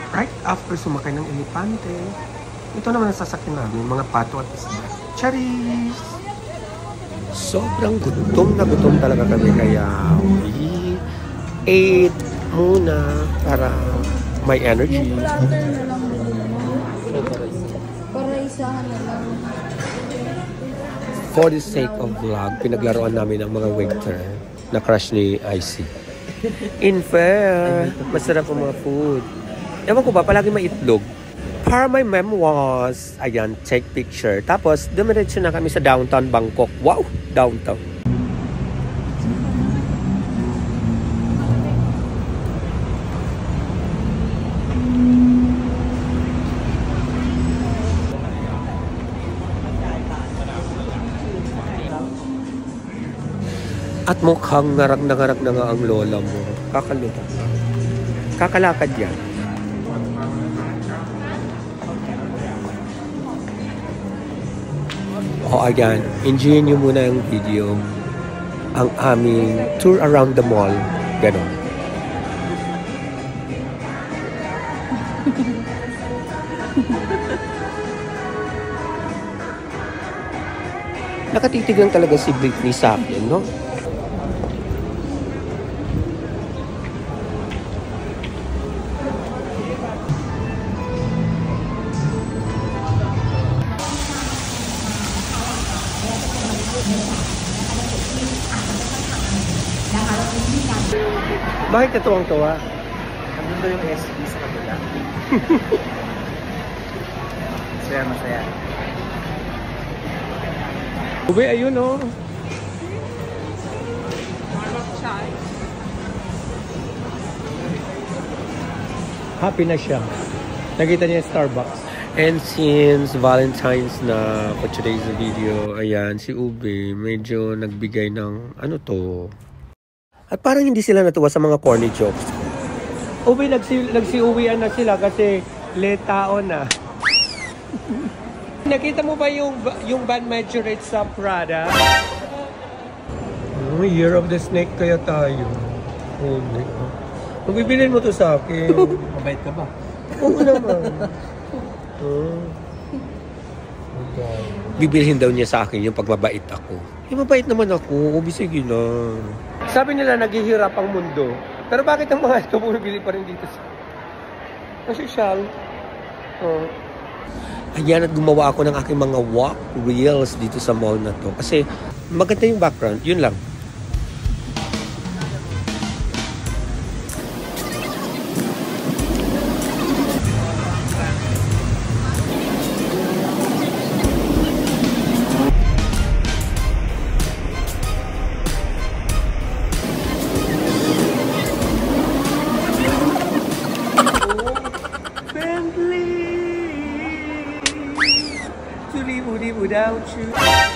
Right after sumakay ng elepante, ito naman ang sasakyan namin, mga pato at isda. Charis! Sobrang gutom na gutom talaga kami, kaya we ate muna para may energy. Para isahan na lang. For the sake of vlog, pinaglaruan namin ang mga waiter na crush ni IC. In fair, masarap ang mga food. Ewan ko ba, palagi may itlog. Para my memoirs, ayan, take picture. Tapos, dumiretso na kami sa downtown Bangkok. Wow, downtown. At mukhang ngarag na nga ang lola mo. Kakaluta. Kakalakad yan. O ayan, enjoy nyo muna yung video. Ang aming tour around the mall. Ganon. Nakatitig lang talaga si Britney sa akin, no? Bakit ka tuwang-tuwa? Nandun daw yung SB sa kabila. Masaya. Ube, ayun o. Happy na siya. Nakita niya yung Starbucks. And since Valentine's na for today's video, ayan, si Ube medyo nagbigay ng ano to. At parang hindi sila natuwa sa mga corny jokes. Ube, nagsiuwian na sila kasi late tao na. Nakita mo ba yung band majorate sa Prada? Oh, Year of the Snake kaya tayo. Ube. Magbibilin mo to sa akin. Mabait ka ba? Oo naman. Okay. Bibilhin daw niya sa akin yung pagbabait ako. Mabait naman ako. Ube, sige na. Sabi nila naghihirap ang mundo. Pero bakit ang mga ito bumibili pa rin dito sa social? Ayan, at gumawa ako ng aking mga walk reels dito sa mall na to. Kasi maganda yung background. Yun lang.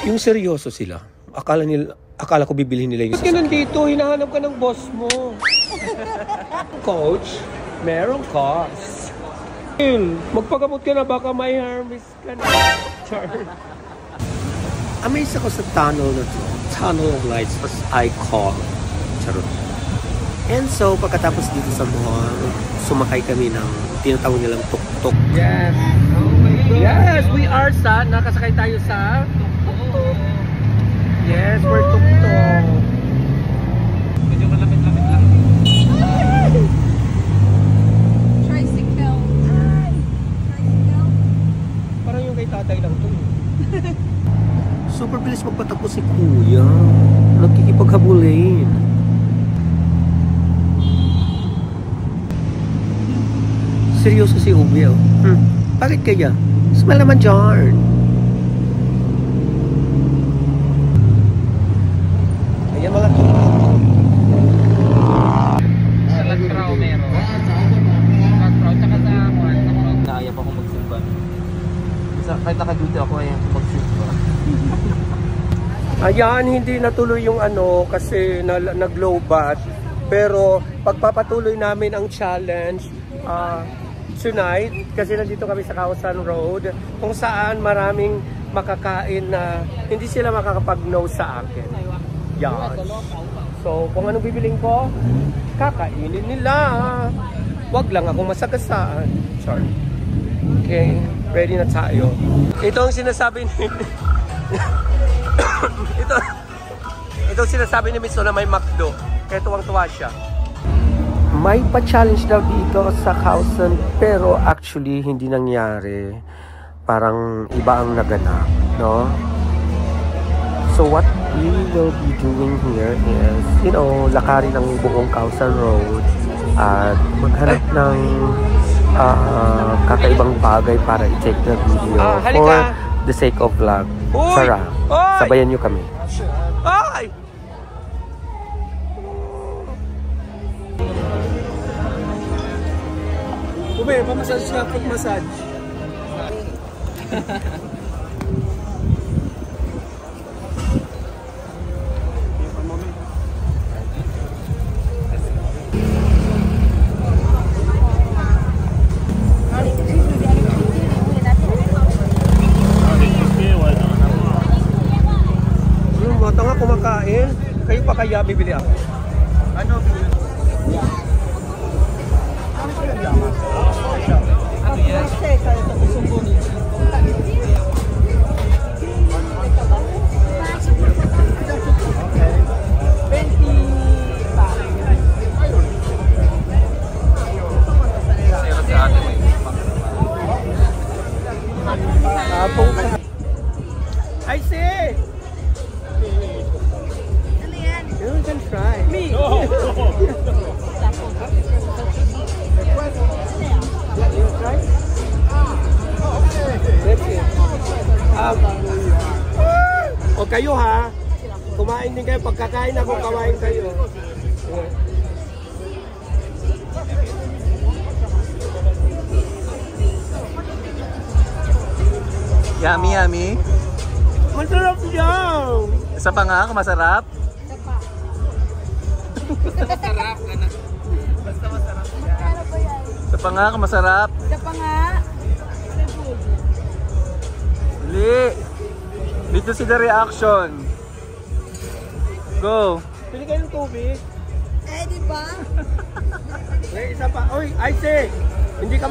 Yung seryoso sila. Akala ko bibilhin nila yung sasakyan. Bakit nandito? Hinahanap ka ng boss mo. Coach, meron cost. Magpagamot ka na, baka may harvest ka na. Amazed ako sa tunnel na to. Tunnel of lights as I call. Charot. And so, pagkatapos dito sa mall, sumakay kami ng tinatawag nilang tuk-tuk. Yes! Yes, we are sa, nakasakay tayo sa tuk-tuk. Yes, we're tuk-tuk. Medyo malapit-lapit lang. Tricycle. Tricycle. Parang yung kay tatay lang to. Super bilis magpatakbo si Kuya. Nagkikipaghabulin. Seryoso si Ube, oh. Bakit kaya? Smell naman dyan. Ayan mga tuk-tuk. Sa Latrao meron. Latrao, tsaka sa Juan. Naayap ako magsimba. Kahit nakaduty ako, ayaw ako magsimba. Ayan, hindi natuloy yung ano kasi nag-low bat. Pero pagpapatuloy namin ang challenge tonight, kasi nandito kami sa Kaosan Road, kung saan maraming makakain na hindi sila makakapag-no sa akin. Yan. So, kung anong bibiling ko, kakainin nila. wag lang ako masagasaan. Sorry. Okay, ready na tayo. Ito ang sinasabi ni... ito ang sinasabi ni Miss O na may McDo. Kaya tuwang-tuwa siya. May pa-challenge daw dito sa Khao San, pero actually hindi nangyari. Parang iba ang naganap, no? So what we will be doing here is, you know, lakarin ang buong Khao San Road at maghanap ng kakaibang bagay para i-take the video for the sake of vlog. Sarap. Sabayan nyo kami. Ay! Ube, pa-massage ka, pag-massage. Mata nga kumakain. Kayo pa kaya bibili ako? Ano bibili? I see! You can try. Me! You try? Let's see. O kayo ha, kumain din kayo. Pagkakain ako, kawain kayo. Yummy, yummy. Masarap yan! Isa pa nga, masarap. Masarap ka na. Basta masarap yan. Ano ba yan? Isa pa nga, masarap. Isa pa nga. Dili. Dito si the reaction. Go. Pili kayo ng tubig. Eh, di ba? May isa pa. Uy, I say! Hindi ka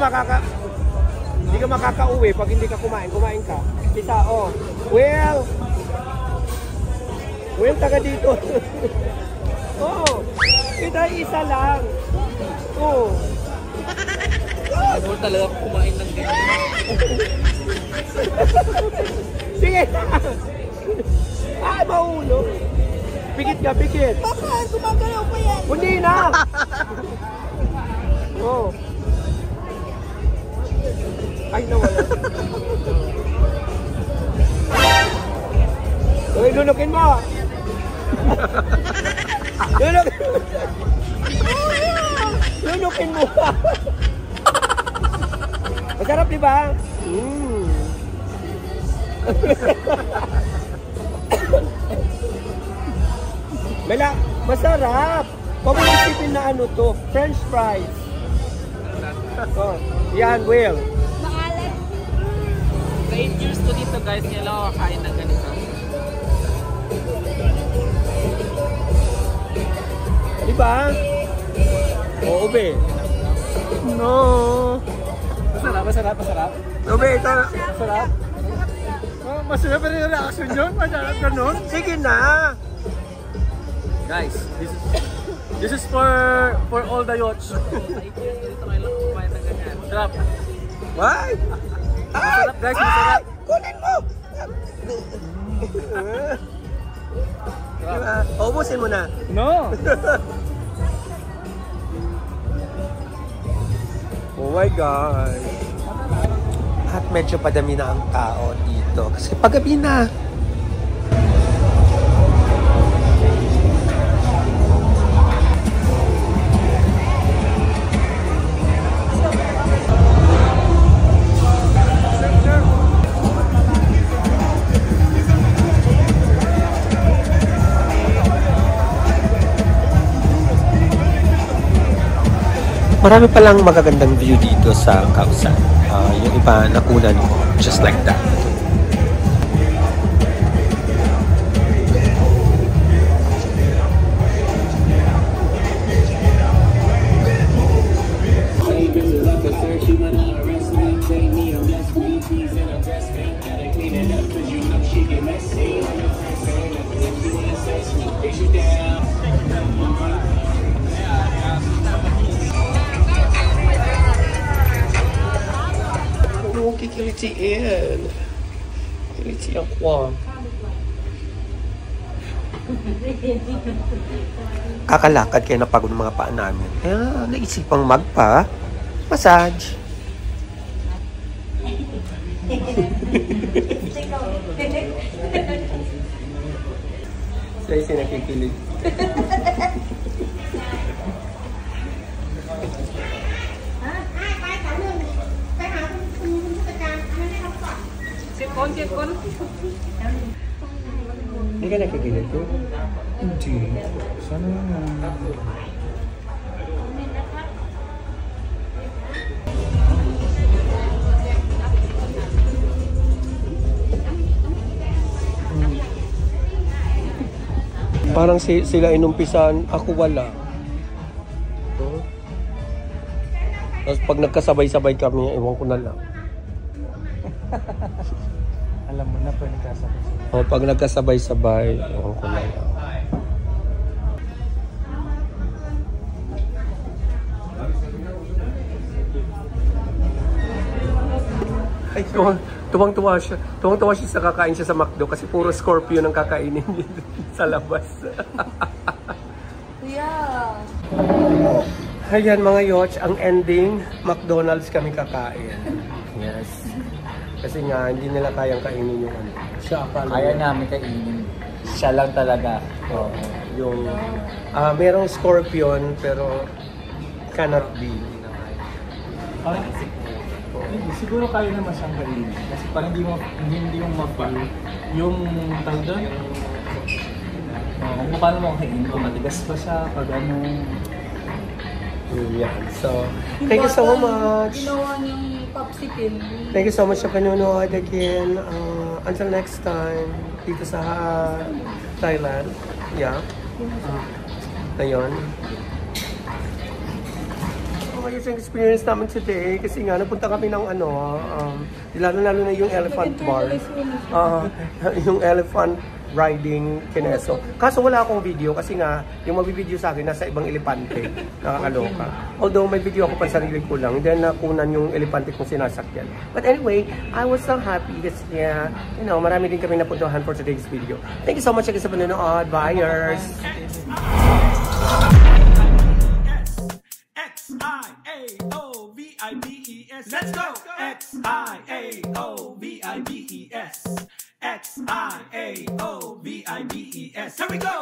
makakauwi pag hindi ka kumain. Kumain ka. Isa, oh. Well, taga dito. Oh, kita isa lang. Oh. Ano talaga kumain ng ganyan? Sige. Ay, maulo. Pikit ka, pikit. Papa, gumagalaw pa yan. Hindi na. Oh. Ay, nawala. Uy, lunukin mo! Lunukin mo! Masarap, di ba? Masarap! Huwag mo isipin na ano to, French fries. Oh, yan, Will. Maalat. Sa 8 years ko dito guys, ngayon lang ako kain ng ganito. Diba? Oo, be. No. Masarap. Ube, ito. Masarap. Oh, masarap pa rin yung reaction yun. Masarap ganun. Sige na. Guys, this is for all the yachts. Sa 8 years ko dito, ngayon lang ako kumain ng ganyan. Masarap. Why? Masarap guys, masarap. Kunin mo. Diba? Ubusin mo na. No. Oh my God. At medyo padami na ang tao dito. Kasi paggabi na. Marami palang magagandang view dito sa Khao San. Yung iba nakunan ko, just like that. Kilitiin. Kiliti ako. Kakalakad kaya napagod ng mga paa namin. Kaya naisipang massage. Siya nakikilig. Sipon. Hindi ka nakikilig ko? Hindi. Sana naman. Parang sila inumpisan, ako wala. Tapos pag nagkasabay-sabay kami, ewan ko na lang. Alam mo na pa nagkasabay. O pag nagkasabay-sabay, ewan ko na lang. Ay, tuwang-tuwa siya. Tuwang-tuwa siya sa kakain siya sa McDo kasi puro Scorpio ang kakainin niya sa labas. Yeah. Ayan mga yoch, ang ending, McDonald's kami kakain. Yes. Kasi nga, hindi nila kayang kainin yung ano. Siya akala. Kaya namin kainin. Siya lang talaga. Oo. Yung, merong Scorpion pero cannot be. Parang siguro kaya naman siyang kainin. Kasi parang hindi mo mapal. Yung tawag doon, kung paano mo kainin ko, matigas pa siya pag ano. Yan. So, thank you so much. Ginawa niyang popsicle. Thank you so much sa panonood again. Until next time, dito sa Thailand. Yeah. Ayun. Yung experience namin today kasi nga napunta kami ng lalo na yung elephant bar. Yung elephant riding kineso. Kaso wala akong video kasi nga yung mabibideo sa akin nasa ibang elepante. Nakakaloka. Although may video ako pa sarili ko lang, then nakunan yung elepante kong sinasakyan. But anyway, I was so happy kasi marami din kami napuntuhan for today's video. Thank you so much again sa panonood. Buyers! X-I-A-O-V-I-B-E-S. Let's go! X-I-A-O-V-I-B-E-S. X-I-A-O-V-I-B-E-S. Here we go!